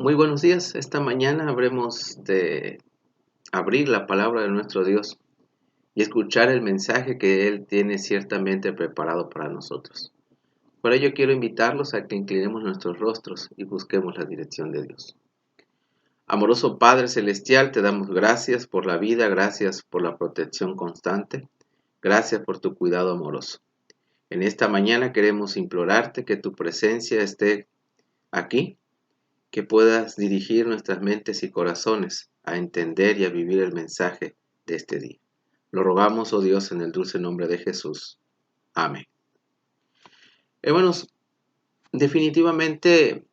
Muy buenos días. Esta mañana habremos de abrir la palabra de nuestro Dios y escuchar el mensaje que Él tiene ciertamente preparado para nosotros. Por ello quiero invitarlos a que inclinemos nuestros rostros y busquemos la dirección de Dios. Amoroso Padre Celestial, te damos gracias por la vida, gracias por la protección constante, gracias por tu cuidado amoroso. En esta mañana queremos implorarte que tu presencia esté aquí, que puedas dirigir nuestras mentes y corazones a entender y a vivir el mensaje de este día. Lo rogamos, oh Dios, en el dulce nombre de Jesús. Amén. Hermanos, definitivamente,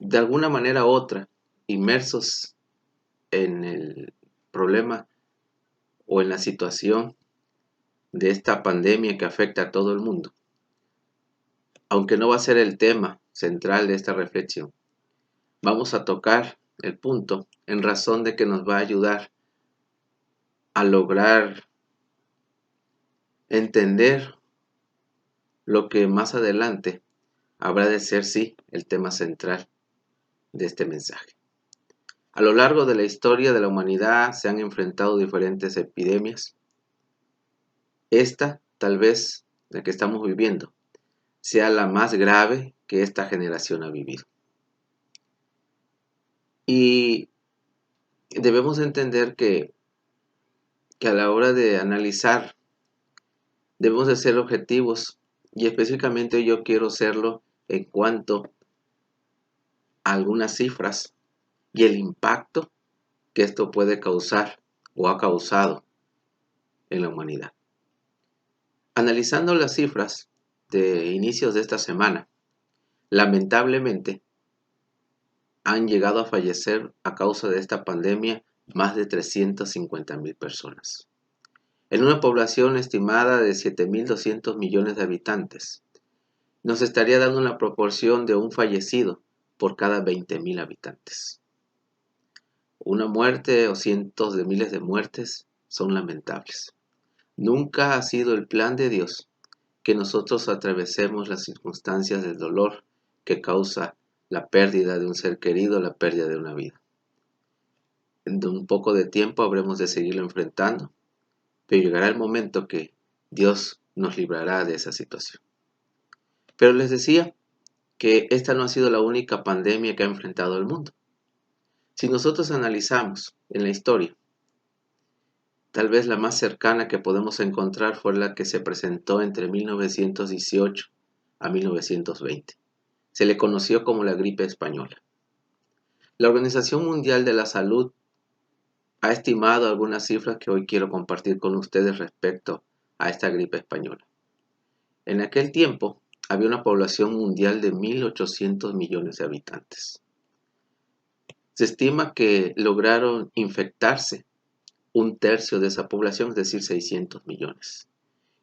de alguna manera u otra, inmersos en el problema o en la situación de esta pandemia que afecta a todo el mundo, aunque no va a ser el tema central de esta reflexión, vamos a tocar el punto en razón de que nos va a ayudar a lograr entender lo que más adelante habrá de ser, sí, el tema central de este mensaje. A lo largo de la historia de la humanidad se han enfrentado diferentes epidemias. Esta, tal vez, la que estamos viviendo, sea la más grave que esta generación ha vivido. Y debemos entender que a la hora de analizar debemos de ser objetivos, y específicamente yo quiero serlo en cuanto a algunas cifras y el impacto que esto puede causar o ha causado en la humanidad. Analizando las cifras de inicios de esta semana, lamentablemente han llegado a fallecer a causa de esta pandemia más de 350,000 personas. En una población estimada de 7,200 millones de habitantes, nos estaría dando una proporción de un fallecido por cada 20,000 habitantes. Una muerte o cientos de miles de muertes son lamentables. Nunca ha sido el plan de Dios que nosotros atravesemos las circunstancias del dolor que causa la pérdida de un ser querido, la pérdida de una vida. En un poco de tiempo habremos de seguirlo enfrentando, pero llegará el momento que Dios nos librará de esa situación. Pero les decía que esta no ha sido la única pandemia que ha enfrentado el mundo. Si nosotros analizamos en la historia, tal vez la más cercana que podemos encontrar fue la que se presentó entre 1918 a 1920. Se le conoció como la gripe española. La Organización Mundial de la Salud ha estimado algunas cifras que hoy quiero compartir con ustedes respecto a esta gripe española. En aquel tiempo había una población mundial de 1.800 millones de habitantes. Se estima que lograron infectarse un tercio de esa población, es decir, 600 millones.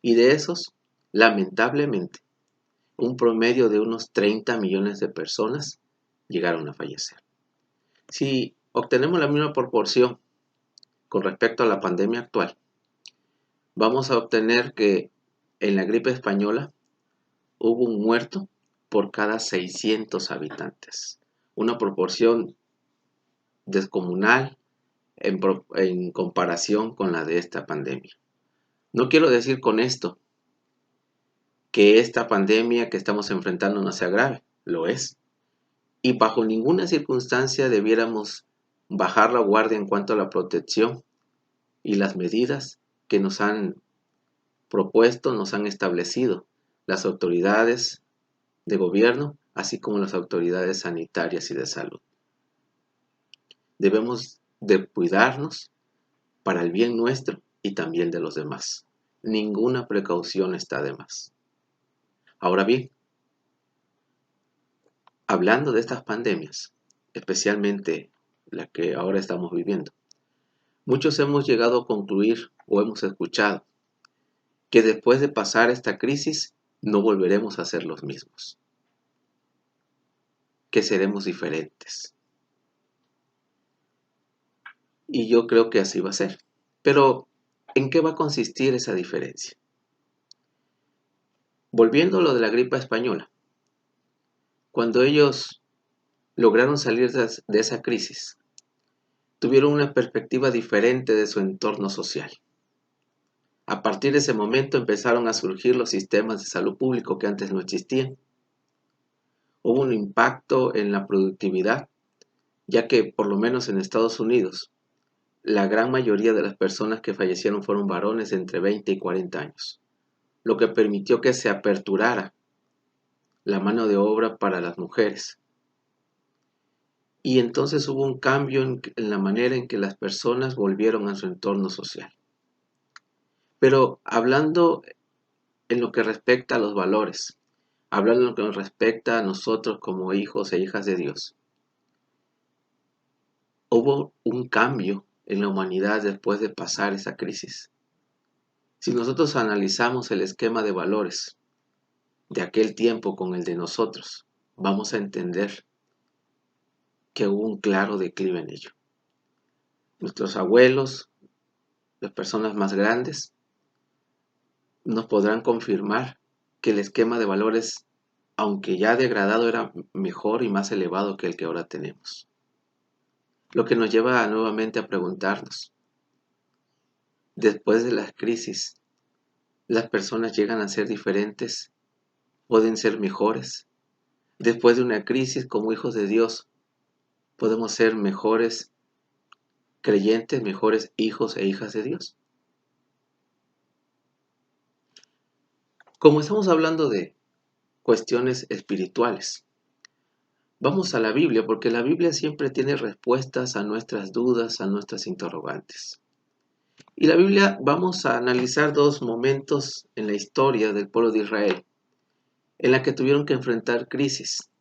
Y de esos, lamentablemente, un promedio de unos 30 millones de personas llegaron a fallecer. Si obtenemos la misma proporción con respecto a la pandemia actual, vamos a obtener que en la gripe española hubo un muerto por cada 600 habitantes. Una proporción descomunal en comparación con la de esta pandemia. No quiero decir con esto que esta pandemia que estamos enfrentando no sea grave, lo es. Y bajo ninguna circunstancia debiéramos bajar la guardia en cuanto a la protección y las medidas que nos han propuesto, nos han establecido las autoridades de gobierno, así como las autoridades sanitarias y de salud. Debemos de cuidarnos para el bien nuestro y también de los demás. Ninguna precaución está de más. Ahora bien, hablando de estas pandemias, especialmente la que ahora estamos viviendo, muchos hemos llegado a concluir o hemos escuchado que después de pasar esta crisis no volveremos a ser los mismos, que seremos diferentes. Y yo creo que así va a ser. Pero, ¿en qué va a consistir esa diferencia? Volviendo a lo de la gripe española, cuando ellos lograron salir de esa crisis, tuvieron una perspectiva diferente de su entorno social. A partir de ese momento empezaron a surgir los sistemas de salud público que antes no existían. Hubo un impacto en la productividad, ya que por lo menos en Estados Unidos, la gran mayoría de las personas que fallecieron fueron varones de entre 20 y 40 años, lo que permitió que se aperturara la mano de obra para las mujeres. Y entonces hubo un cambio en la manera en que las personas volvieron a su entorno social. Pero hablando en lo que respecta a los valores, hablando en lo que nos respecta a nosotros como hijos e hijas de Dios, hubo un cambio en la humanidad después de pasar esa crisis. Si nosotros analizamos el esquema de valores de aquel tiempo con el de nosotros, vamos a entender que hubo un claro declive en ello. Nuestros abuelos, las personas más grandes, nos podrán confirmar que el esquema de valores, aunque ya degradado, era mejor y más elevado que el que ahora tenemos. Lo que nos lleva nuevamente a preguntarnos, después de las crisis, ¿las personas llegan a ser diferentes? ¿Pueden ser mejores? Después de una crisis, como hijos de Dios, ¿podemos ser mejores creyentes, mejores hijos e hijas de Dios? Como estamos hablando de cuestiones espirituales, vamos a la Biblia, porque la Biblia siempre tiene respuestas a nuestras dudas, a nuestras interrogantes. Y la Biblia, vamos a analizar dos momentos en la historia del pueblo de Israel, en la que tuvieron que enfrentar crisis.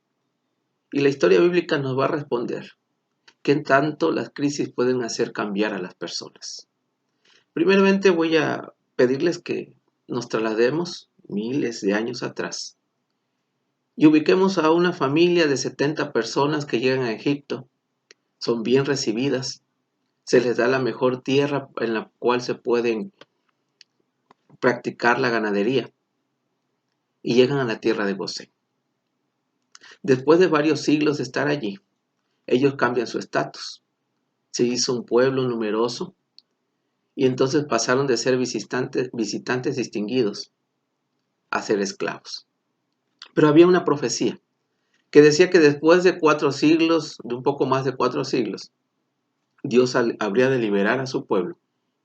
Y la historia bíblica nos va a responder qué tanto las crisis pueden hacer cambiar a las personas. Primeramente voy a pedirles que nos traslademos miles de años atrás y ubiquemos a una familia de 70 personas que llegan a Egipto. Son bien recibidas, se les da la mejor tierra en la cual se pueden practicar la ganadería y llegan a la tierra de Gosén. Después de varios siglos de estar allí, ellos cambian su estatus. Se hizo un pueblo numeroso y entonces pasaron de ser visitantes distinguidos a ser esclavos. Pero había una profecía que decía que después de 4 siglos, de un poco más de 4 siglos, Dios habría de liberar a su pueblo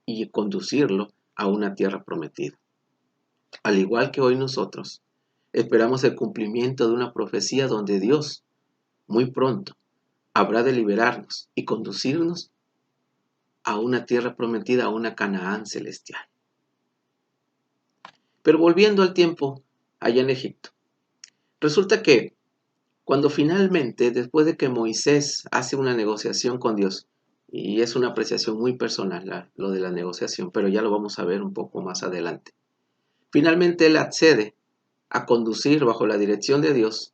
y conducirlo a una tierra prometida. Al igual que hoy nosotros, esperamos el cumplimiento de una profecía donde Dios, muy pronto, habrá de liberarnos y conducirnos a una tierra prometida, a una Canaán celestial. Pero volviendo al tiempo allá en Egipto, resulta que cuando finalmente, después de que Moisés hace una negociación con Dios, y es una apreciación muy personal lo de la negociación, pero ya lo vamos a ver un poco más adelante, finalmente él accede a conducir bajo la dirección de Dios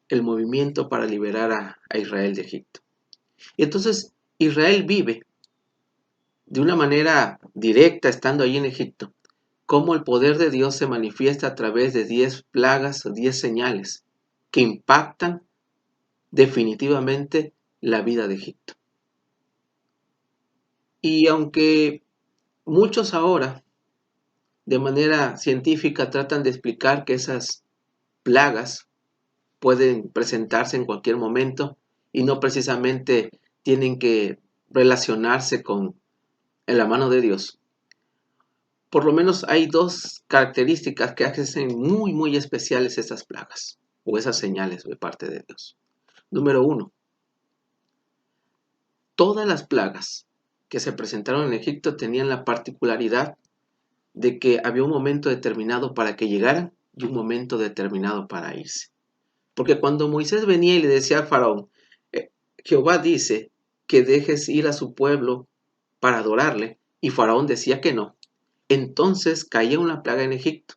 el movimiento para liberar a Israel de Egipto. Y entonces Israel vive de una manera directa estando allí en Egipto, cómo el poder de Dios se manifiesta a través de 10 plagas, 10 señales, que impactan definitivamente la vida de Egipto. Y aunque muchos ahora, de manera científica, tratan de explicar que esas plagas pueden presentarse en cualquier momento y no precisamente tienen que relacionarse con la mano de Dios, por lo menos hay dos características que hacen muy, muy especiales esas plagas o esas señales de parte de Dios. Número uno, todas las plagas que se presentaron en Egipto tenían la particularidad de que había un momento determinado para que llegaran y un momento determinado para irse. Porque cuando Moisés venía y le decía al faraón, Jehová dice que dejes ir a su pueblo para adorarle, y faraón decía que no, entonces caía una plaga en Egipto.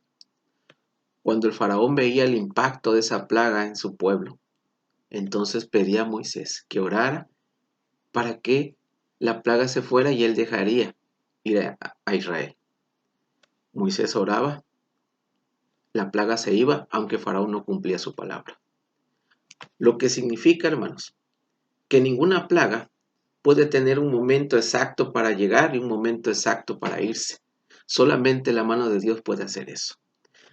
Cuando el faraón veía el impacto de esa plaga en su pueblo, entonces pedía a Moisés que orara para que la plaga se fuera y él dejaría ir a Israel. Moisés oraba, la plaga se iba, aunque Faraón no cumplía su palabra. Lo que significa, hermanos, que ninguna plaga puede tener un momento exacto para llegar y un momento exacto para irse. Solamente la mano de Dios puede hacer eso.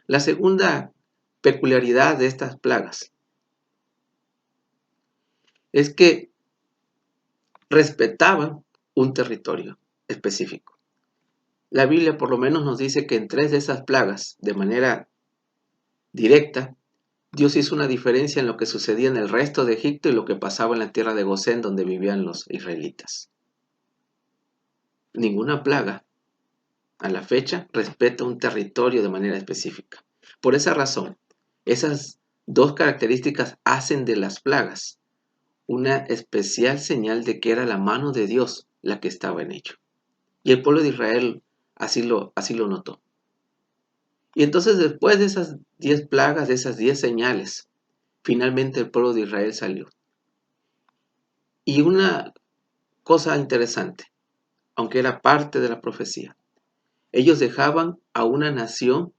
La segunda peculiaridad de estas plagas es que respetaban un territorio específico. La Biblia por lo menos nos dice que en 3 de esas plagas, de manera directa, Dios hizo una diferencia en lo que sucedía en el resto de Egipto y lo que pasaba en la tierra de Gosén, donde vivían los israelitas. Ninguna plaga, a la fecha, respeta un territorio de manera específica. Por esa razón, esas 2 características hacen de las plagas una especial señal de que era la mano de Dios la que estaba en ello. Y el pueblo de Israel así lo notó. Y entonces después de esas 10 plagas, de esas 10 señales, finalmente el pueblo de Israel salió. Y una cosa interesante, aunque era parte de la profecía, ellos dejaban a una nación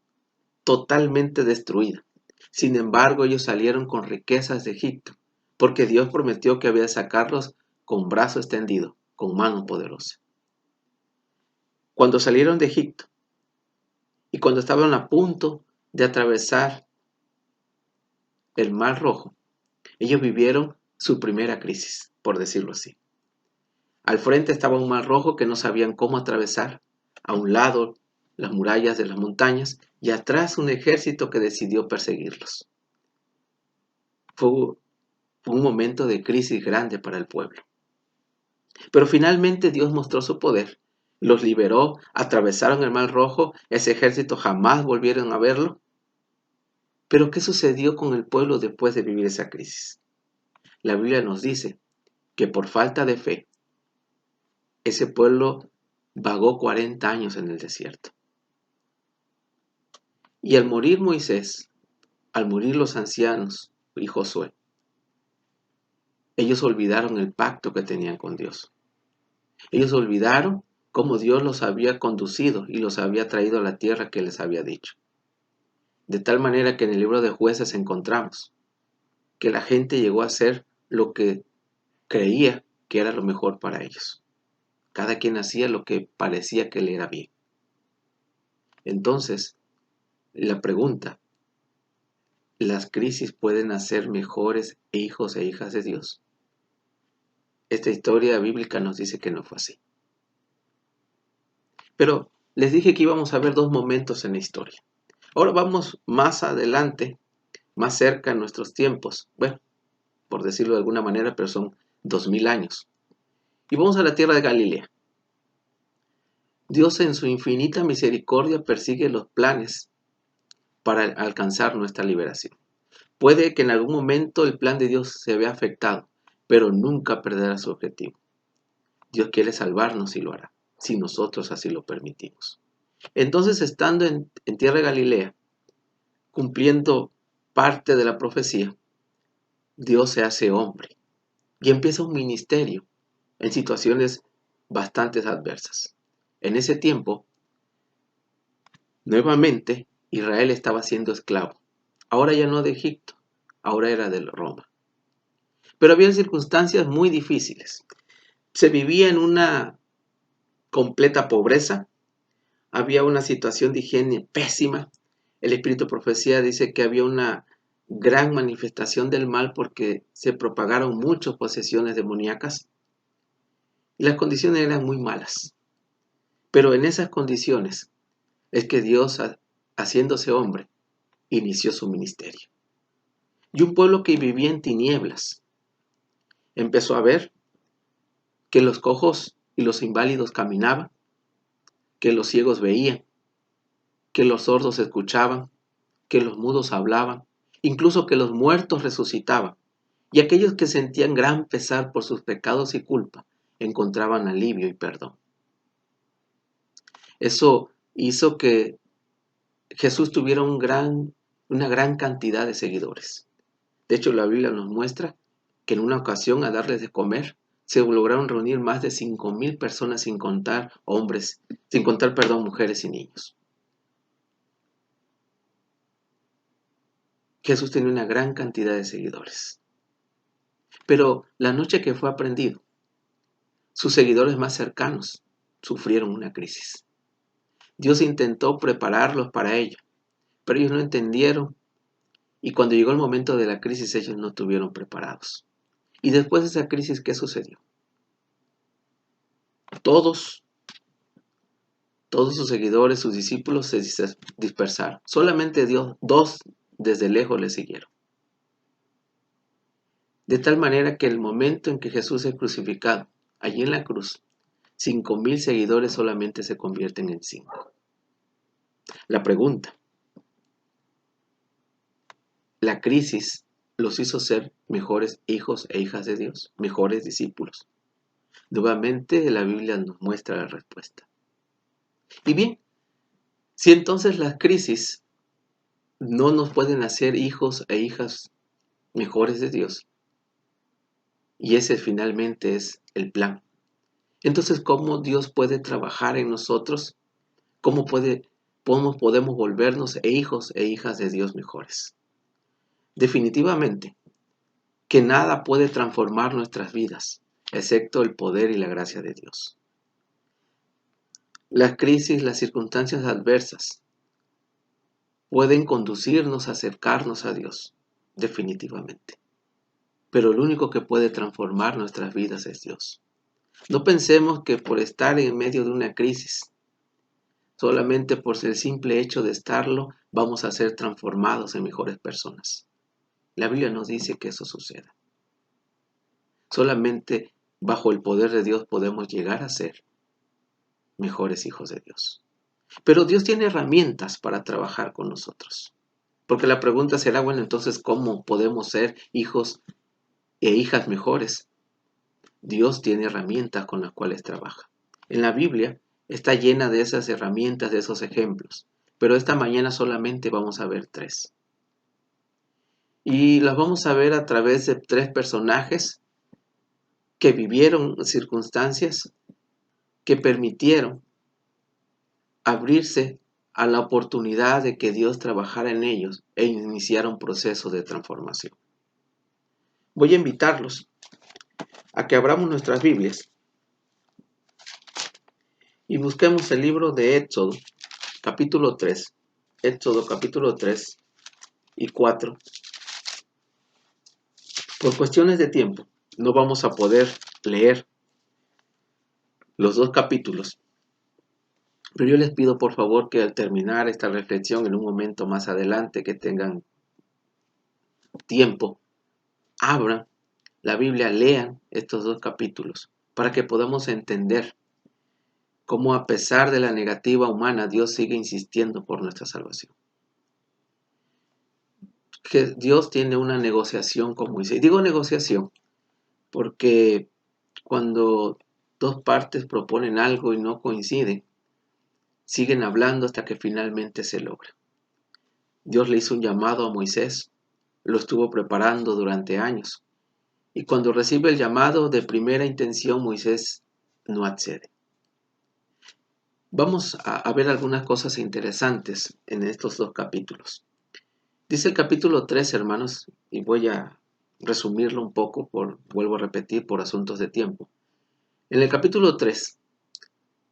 totalmente destruida. Sin embargo, ellos salieron con riquezas de Egipto, porque Dios prometió que había de sacarlos con brazo extendido, con mano poderosa. Cuando salieron de Egipto y cuando estaban a punto de atravesar el Mar Rojo, ellos vivieron su primera crisis, por decirlo así. Al frente estaba un Mar Rojo que no sabían cómo atravesar, a un lado las murallas de las montañas y atrás un ejército que decidió perseguirlos. Fue un momento de crisis grande para el pueblo. Pero finalmente Dios mostró su poder, los liberó, atravesaron el Mar Rojo, ese ejército jamás volvieron a verlo. Pero ¿qué sucedió con el pueblo después de vivir esa crisis? La Biblia nos dice que por falta de fe, ese pueblo vagó 40 años en el desierto. Y al morir Moisés, al morir los ancianos y Josué, ellos olvidaron el pacto que tenían con Dios. Ellos olvidaron cómo Dios los había conducido y los había traído a la tierra que les había dicho. De tal manera que en el libro de Jueces encontramos que la gente llegó a hacer lo que creía que era lo mejor para ellos. Cada quien hacía lo que parecía que le era bien. Entonces, la pregunta, ¿las crisis pueden hacer mejores hijos e hijas de Dios? Esta historia bíblica nos dice que no fue así. Pero les dije que íbamos a ver 2 momentos en la historia. Ahora vamos más adelante, más cerca en nuestros tiempos. Bueno, por decirlo de alguna manera, pero son 2000 años. Y vamos a la tierra de Galilea. Dios en su infinita misericordia persigue los planes para alcanzar nuestra liberación. Puede que en algún momento el plan de Dios se vea afectado, pero nunca perderá su objetivo. Dios quiere salvarnos y lo hará, si nosotros así lo permitimos. Entonces, estando en tierra de Galilea, cumpliendo parte de la profecía, Dios se hace hombre y empieza un ministerio en situaciones bastante adversas. En ese tiempo, nuevamente, Israel estaba siendo esclavo. Ahora ya no de Egipto, ahora era de Roma. Pero había circunstancias muy difíciles. Se vivía en una completa pobreza, había una situación de higiene pésima. El espíritu de profecía dice que había una gran manifestación del mal porque se propagaron muchas posesiones demoníacas y las condiciones eran muy malas. Pero en esas condiciones es que Dios, haciéndose hombre, inició su ministerio. Y un pueblo que vivía en tinieblas empezó a ver que los cojos y los inválidos caminaban, que los ciegos veían, que los sordos escuchaban, que los mudos hablaban, incluso que los muertos resucitaban. Y aquellos que sentían gran pesar por sus pecados y culpa encontraban alivio y perdón. Eso hizo que Jesús tuviera una gran cantidad de seguidores. De hecho, la Biblia nos muestra que en una ocasión, a darles de comer, se lograron reunir más de 5,000 personas sin contar mujeres y niños. Jesús tenía una gran cantidad de seguidores. Pero la noche que fue aprendido, sus seguidores más cercanos sufrieron una crisis. Dios intentó prepararlos para ello, pero ellos no entendieron y cuando llegó el momento de la crisis ellos no estuvieron preparados. Y después de esa crisis, ¿qué sucedió? Todos sus seguidores, sus discípulos se dispersaron. Solamente Dios, 2 desde lejos le siguieron. De tal manera que el momento en que Jesús es crucificado, allí en la cruz, 5,000 seguidores solamente se convierten en 5. La pregunta, ¿la crisis los hizo ser mejores hijos e hijas de Dios? ¿Mejores discípulos? Nuevamente la Biblia nos muestra la respuesta. Y bien, si entonces las crisis no nos pueden hacer hijos e hijas mejores de Dios, y ese finalmente es el plan, entonces ¿cómo Dios puede trabajar en nosotros? ¿Cómo podemos volvernos hijos e hijas de Dios mejores? Definitivamente que nada puede transformar nuestras vidas, excepto el poder y la gracia de Dios. Las crisis, las circunstancias adversas, pueden conducirnos a acercarnos a Dios, definitivamente. Pero el único que puede transformar nuestras vidas es Dios. No pensemos que por estar en medio de una crisis, solamente por el simple hecho de estarlo, vamos a ser transformados en mejores personas. La Biblia nos dice que eso suceda. Solamente bajo el poder de Dios podemos llegar a ser mejores hijos de Dios. Pero Dios tiene herramientas para trabajar con nosotros. Porque la pregunta será, bueno, entonces, ¿cómo podemos ser hijos e hijas mejores? Dios tiene herramientas con las cuales trabaja. En la Biblia está llena de esas herramientas, de esos ejemplos. Pero esta mañana solamente vamos a ver 3. Y las vamos a ver a través de 3 personajes que vivieron circunstancias que permitieron abrirse a la oportunidad de que Dios trabajara en ellos e iniciara un proceso de transformación. Voy a invitarlos a que abramos nuestras Biblias y busquemos el libro de Éxodo, capítulo 3. Éxodo, capítulo 3 y 4. Por cuestiones de tiempo, no vamos a poder leer los 2 capítulos. Pero yo les pido por favor que al terminar esta reflexión en un momento más adelante que tengan tiempo, abran la Biblia, lean estos 2 capítulos para que podamos entender cómo a pesar de la negativa humana Dios sigue insistiendo por nuestra salvación. Que Dios tiene una negociación con Moisés. Digo negociación porque cuando 2 partes proponen algo y no coinciden, siguen hablando hasta que finalmente se logra. Dios le hizo un llamado a Moisés, lo estuvo preparando durante años. Y cuando recibe el llamado de primera intención, Moisés no accede. Vamos a ver algunas cosas interesantes en estos 2 capítulos. Dice el capítulo 3, hermanos, y voy a resumirlo un poco, vuelvo a repetir, por asuntos de tiempo. En el capítulo 3,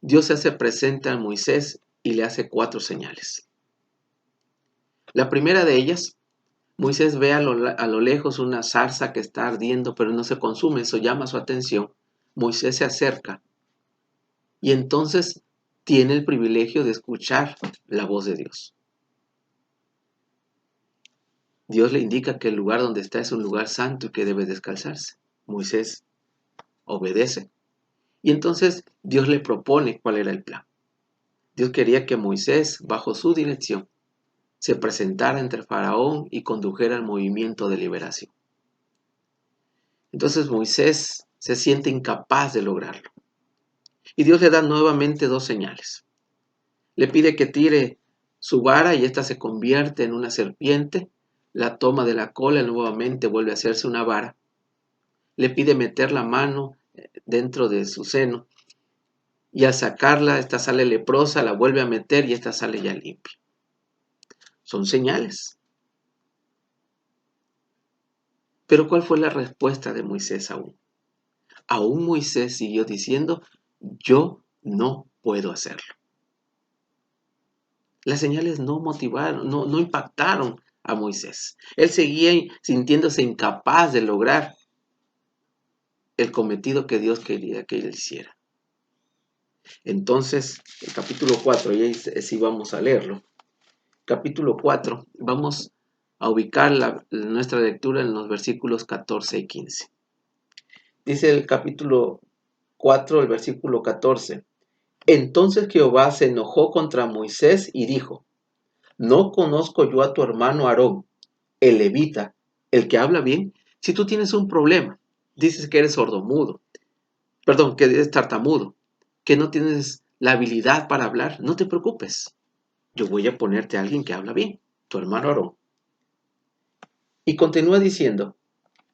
Dios se hace presente a Moisés y le hace 4 señales. La primera de ellas, Moisés ve a lo lejos una zarza que está ardiendo, pero no se consume. Eso llama su atención. Moisés se acerca y entonces tiene el privilegio de escuchar la voz de Dios. Dios le indica que el lugar donde está es un lugar santo y que debe descalzarse. Moisés obedece. Y entonces Dios le propone cuál era el plan. Dios quería que Moisés, bajo su dirección, se presentara entre Faraón y condujera el movimiento de liberación. Entonces Moisés se siente incapaz de lograrlo. Y Dios le da nuevamente 2 señales. Le pide que tire su vara y ésta se convierte en una serpiente. La toma de la cola y nuevamente vuelve a hacerse una vara. Le pide meter la mano dentro de su seno. Y al sacarla, esta sale leprosa, la vuelve a meter y esta sale ya limpia. Son señales. Pero ¿cuál fue la respuesta de Moisés aún? Aún Moisés siguió diciendo, yo no puedo hacerlo. Las señales no motivaron, no impactaron a Moisés. Él seguía sintiéndose incapaz de lograr el cometido que Dios quería que él hiciera. Entonces, el capítulo 4, y ahí sí vamos a leerlo. Capítulo 4, vamos a ubicar nuestra lectura en los versículos 14 y 15. Dice el capítulo 4, el versículo 14. Entonces Jehová se enojó contra Moisés y dijo, ¿no conozco yo a tu hermano Aarón, el levita, el que habla bien? Si tú tienes un problema, dices que eres sordomudo, que eres tartamudo, que no tienes la habilidad para hablar, no te preocupes. Yo voy a ponerte a alguien que habla bien, tu hermano Aarón. Y continúa diciendo,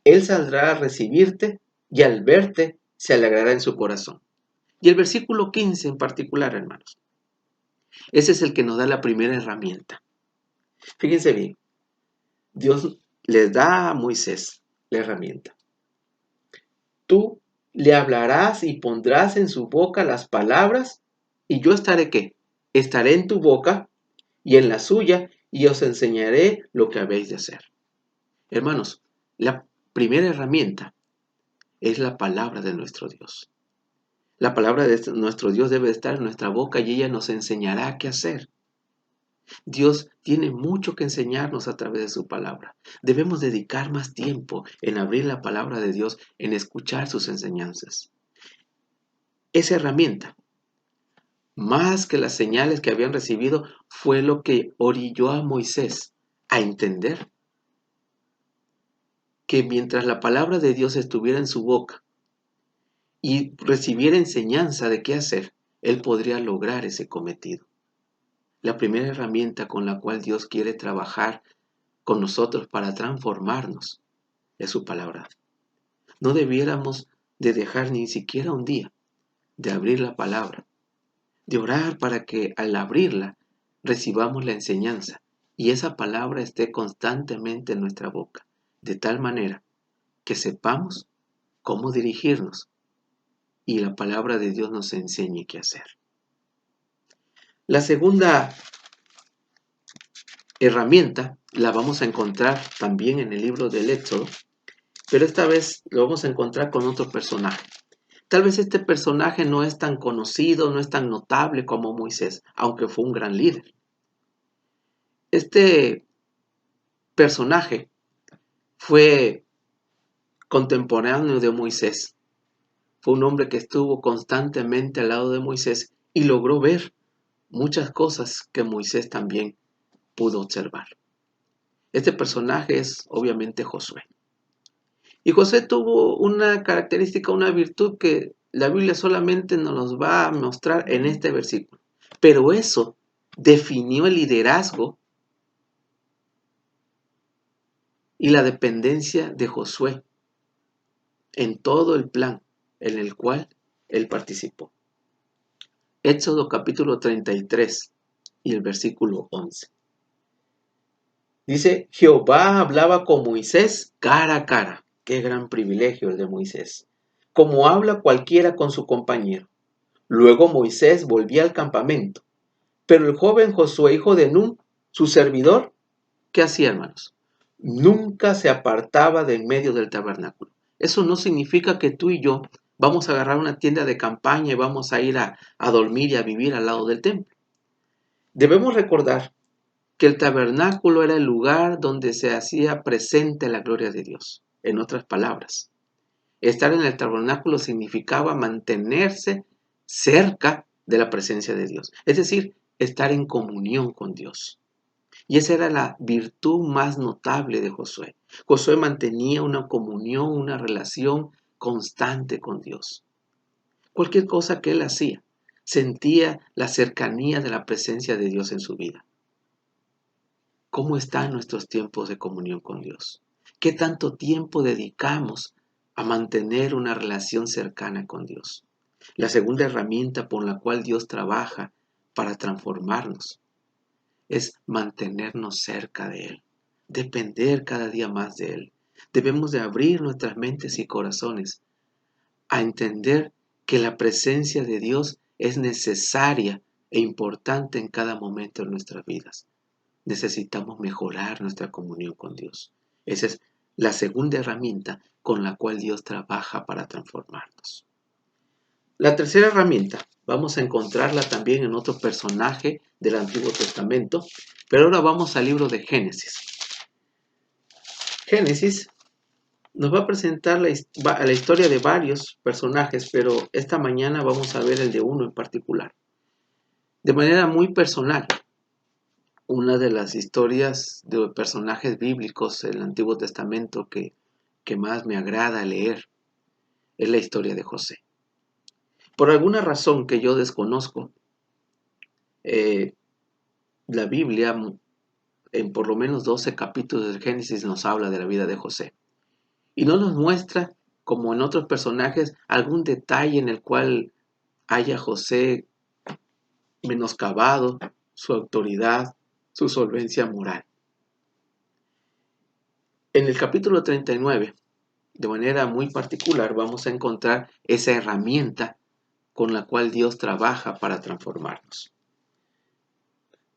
él saldrá a recibirte y al verte se alegrará en su corazón. Y el versículo 15 en particular, hermanos, ese es el que nos da la primera herramienta. Fíjense bien, Dios les da a Moisés la herramienta. Tú le hablarás y pondrás en su boca las palabras, y yo estaré ¿qué? Estaré en tu boca y en la suya, y os enseñaré lo que habéis de hacer. Hermanos, la primera herramienta es la palabra de nuestro Dios. La palabra de nuestro Dios debe estar en nuestra boca y ella nos enseñará qué hacer. Dios tiene mucho que enseñarnos a través de su palabra. Debemos dedicar más tiempo en abrir la palabra de Dios, en escuchar sus enseñanzas. Esa herramienta, más que las señales que habían recibido, fue lo que orilló a Moisés a entender que mientras la palabra de Dios estuviera en su boca y recibiera enseñanza de qué hacer, él podría lograr ese cometido. La primera herramienta con la cual Dios quiere trabajar con nosotros para transformarnos es su palabra. No debiéramos de dejar ni siquiera un día de abrir la palabra, de orar para que al abrirla recibamos la enseñanza y esa palabra esté constantemente en nuestra boca, de tal manera que sepamos cómo dirigirnos y la palabra de Dios nos enseñe qué hacer. La segunda herramienta la vamos a encontrar también en el libro del Éxodo, pero esta vez lo vamos a encontrar con otro personaje. Tal vez este personaje no es tan conocido, no es tan notable como Moisés, aunque fue un gran líder. Este personaje fue contemporáneo de Moisés. Fue un hombre que estuvo constantemente al lado de Moisés y logró ver muchas cosas que Moisés también pudo observar. Este personaje es obviamente Josué. Y Josué tuvo una característica, una virtud que la Biblia solamente nos los va a mostrar en este versículo. Pero eso definió el liderazgo y la dependencia de Josué en todo el plan en el cual él participó. Éxodo capítulo 33 y el versículo 11. Dice, Jehová hablaba con Moisés cara a cara. Qué gran privilegio el de Moisés. Como habla cualquiera con su compañero. Luego Moisés volvía al campamento. Pero el joven Josué, hijo de Nun, su servidor, ¿qué hacía, hermanos? Nunca se apartaba de en medio del tabernáculo. Eso no significa que tú y yo vamos a agarrar una tienda de campaña y vamos a ir a dormir y a vivir al lado del templo. Debemos recordar que el tabernáculo era el lugar donde se hacía presente la gloria de Dios. En otras palabras, estar en el tabernáculo significaba mantenerse cerca de la presencia de Dios. Es decir, estar en comunión con Dios. Y esa era la virtud más notable de Josué. Josué mantenía una comunión, una relación constante con Dios. Cualquier cosa que él hacía, sentía la cercanía de la presencia de Dios en su vida. ¿Cómo están nuestros tiempos de comunión con Dios? ¿Qué tanto tiempo dedicamos a mantener una relación cercana con Dios? La segunda herramienta por la cual Dios trabaja para transformarnos es mantenernos cerca de Él, depender cada día más de Él. Debemos de abrir nuestras mentes y corazones a entender que la presencia de Dios es necesaria e importante en cada momento de nuestras vidas. Necesitamos mejorar nuestra comunión con Dios. Esa es la segunda herramienta con la cual Dios trabaja para transformarnos. La tercera herramienta vamos a encontrarla también en otro personaje del Antiguo Testamento, pero ahora vamos al libro de Génesis. Génesis nos va a presentar la historia de varios personajes, pero esta mañana vamos a ver el de uno en particular. De manera muy personal, una de las historias de personajes bíblicos del Antiguo Testamento que más me agrada leer es la historia de José. Por alguna razón que yo desconozco, la Biblia, en por lo menos 12 capítulos del Génesis, nos habla de la vida de José. Y no nos muestra, como en otros personajes, algún detalle en el cual haya José menoscabado su autoridad, su solvencia moral. En el capítulo 39, de manera muy particular, vamos a encontrar esa herramienta con la cual Dios trabaja para transformarnos.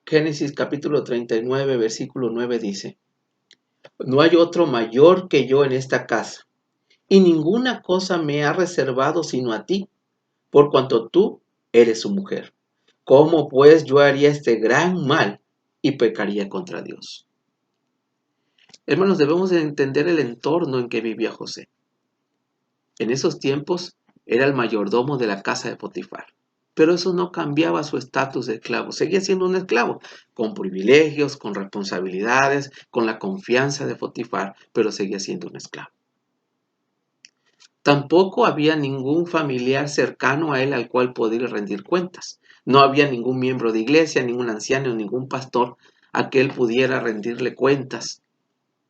Génesis capítulo 39, versículo 9 dice: No hay otro mayor que yo en esta casa, y ninguna cosa me ha reservado sino a ti, por cuanto tú eres su mujer. ¿Cómo pues yo haría este gran mal y pecaría contra Dios? Hermanos, debemos de entender el entorno en que vivía José. En esos tiempos era el mayordomo de la casa de Potifar, pero eso no cambiaba su estatus de esclavo. Seguía siendo un esclavo, con privilegios, con responsabilidades, con la confianza de Potifar, pero seguía siendo un esclavo. Tampoco había ningún familiar cercano a él al cual poder rendir cuentas. No había ningún miembro de iglesia, ningún anciano, ningún pastor a que él pudiera rendirle cuentas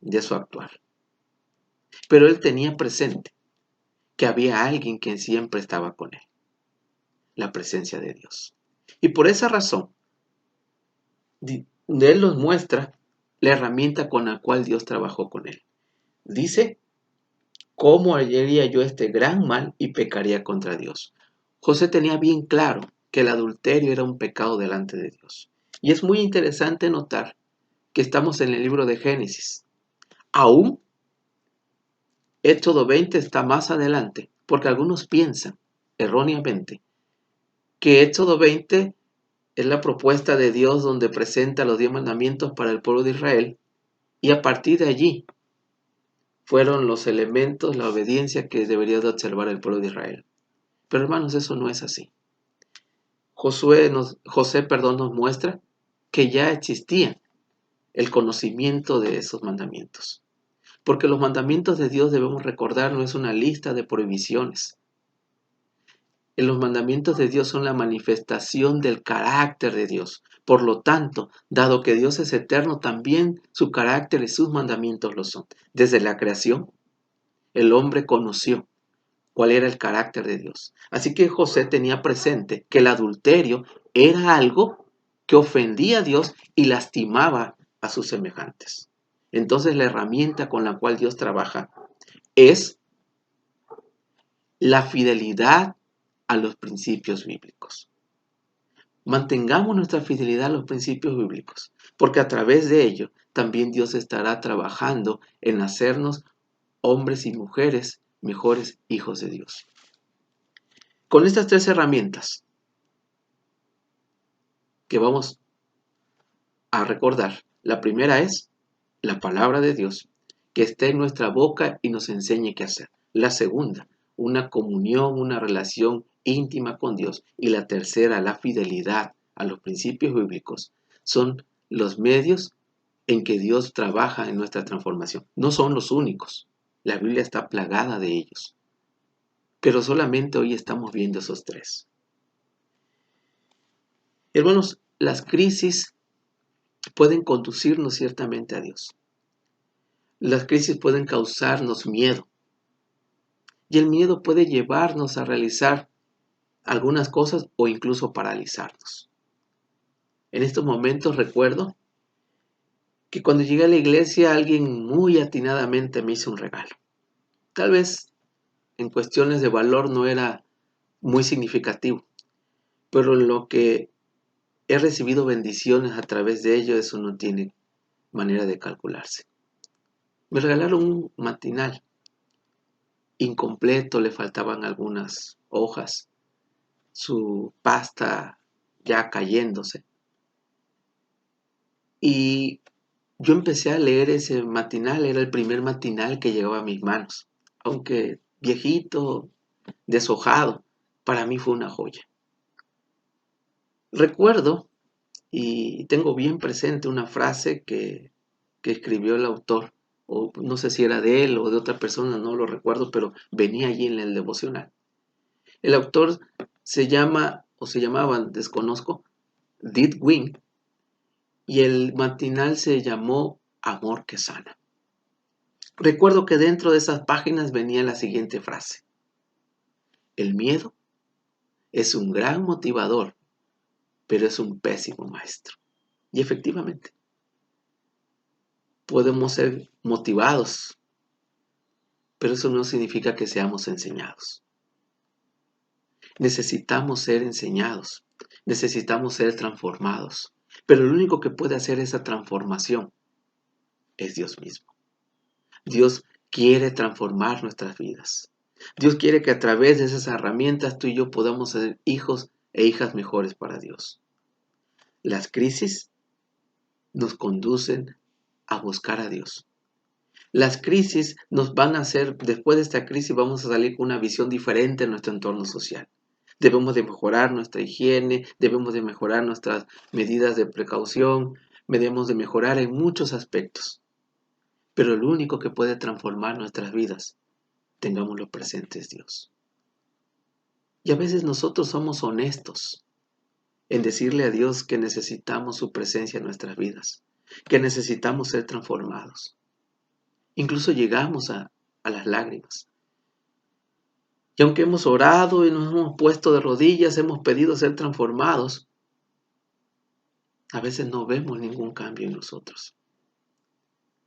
de su actuar. Pero él tenía presente que había alguien que siempre estaba con él, la presencia de Dios. Y por esa razón, él nos muestra la herramienta con la cual Dios trabajó con él. Dice: ¿Cómo haría yo este gran mal y pecaría contra Dios? José tenía bien claro que el adulterio era un pecado delante de Dios. Y es muy interesante notar que estamos en el libro de Génesis. Aún Éxodo 20 está más adelante, porque algunos piensan erróneamente que Éxodo 20 es la propuesta de Dios donde presenta los 10 mandamientos para el pueblo de Israel, y a partir de allí fueron los elementos, la obediencia que debería de observar el pueblo de Israel. Pero hermanos, eso no es así. José nos muestra que ya existía el conocimiento de esos mandamientos. Porque los mandamientos de Dios, debemos recordar, no es una lista de prohibiciones. Los mandamientos de Dios son la manifestación del carácter de Dios. Por lo tanto, dado que Dios es eterno, también su carácter y sus mandamientos lo son. Desde la creación, el hombre conoció cuál era el carácter de Dios. Así que José tenía presente que el adulterio era algo que ofendía a Dios y lastimaba a sus semejantes. Entonces la herramienta con la cual Dios trabaja es la fidelidad a los principios bíblicos. Mantengamos nuestra fidelidad a los principios bíblicos, porque a través de ello también Dios estará trabajando en hacernos hombres y mujeres mejores hijos de Dios. Con estas tres herramientas que vamos a recordar, la primera es la palabra de Dios, que esté en nuestra boca y nos enseñe qué hacer. La segunda, una comunión, una relación íntima con Dios. Y la tercera, la fidelidad a los principios bíblicos. Son los medios en que Dios trabaja en nuestra transformación. No son los únicos. La Biblia está plagada de ellos. Pero solamente hoy estamos viendo esos tres. Hermanos, las crisis pueden conducirnos ciertamente a Dios. Las crisis pueden causarnos miedo. Y el miedo puede llevarnos a realizar algunas cosas o incluso paralizarnos. En estos momentos recuerdo que cuando llegué a la iglesia alguien muy atinadamente me hizo un regalo. Tal vez en cuestiones de valor no era muy significativo, pero en lo que he recibido bendiciones a través de ello, eso no tiene manera de calcularse. Me regalaron un matinal incompleto, le faltaban algunas hojas, su pasta ya cayéndose. Y yo empecé a leer ese matinal, era el primer matinal que llegaba a mis manos. Aunque viejito, deshojado, para mí fue una joya. Recuerdo y tengo bien presente una frase que escribió el autor, o no sé si era de él o de otra persona, no lo recuerdo, pero venía allí en el devocional. El autor se llama, o se llamaba, desconozco, Did Wing, y el matinal se llamó Amor que sana. Recuerdo que dentro de esas páginas venía la siguiente frase: el miedo es un gran motivador, pero es un pésimo maestro. Y efectivamente, podemos ser motivados, pero eso no significa que seamos enseñados. Necesitamos ser enseñados, necesitamos ser transformados, pero el único que puede hacer esa transformación es Dios mismo. Dios quiere transformar nuestras vidas. Dios quiere que a través de esas herramientas tú y yo podamos ser hijos e hijas mejores para Dios. Las crisis nos conducen a buscar a Dios. Las crisis nos van a hacer, después de esta crisis vamos a salir con una visión diferente en nuestro entorno social. Debemos de mejorar nuestra higiene, debemos de mejorar nuestras medidas de precaución, debemos de mejorar en muchos aspectos. Pero el único que puede transformar nuestras vidas, tengámoslo presente, es Dios. Y a veces nosotros somos honestos en decirle a Dios que necesitamos su presencia en nuestras vidas, que necesitamos ser transformados. Incluso llegamos a las lágrimas. Y aunque hemos orado y nos hemos puesto de rodillas, hemos pedido ser transformados, a veces no vemos ningún cambio en nosotros.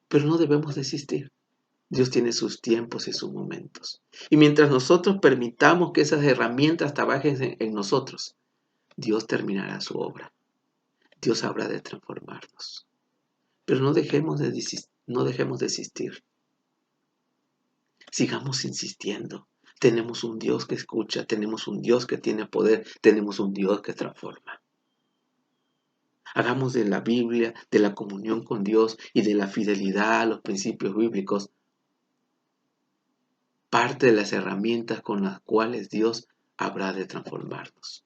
Pero no debemos desistir. Dios tiene sus tiempos y sus momentos. Y mientras nosotros permitamos que esas herramientas trabajen en nosotros, Dios terminará su obra. Dios habrá de transformarnos. Pero no dejemos de desistir. Sigamos insistiendo. Tenemos un Dios que escucha, tenemos un Dios que tiene poder, tenemos un Dios que transforma. Hagamos de la Biblia, de la comunión con Dios y de la fidelidad a los principios bíblicos parte de las herramientas con las cuales Dios habrá de transformarnos.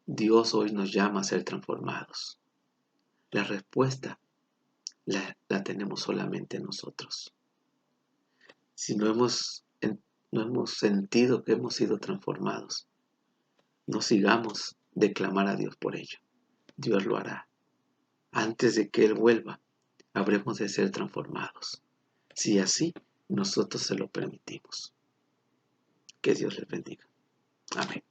Dios hoy nos llama a ser transformados. La respuesta la tenemos solamente nosotros. Si no hemos sentido que hemos sido transformados, no sigamos de clamar a Dios por ello. Dios lo hará. Antes de que Él vuelva, habremos de ser transformados. Si así, nosotros se lo permitimos. Que Dios les bendiga. Amén.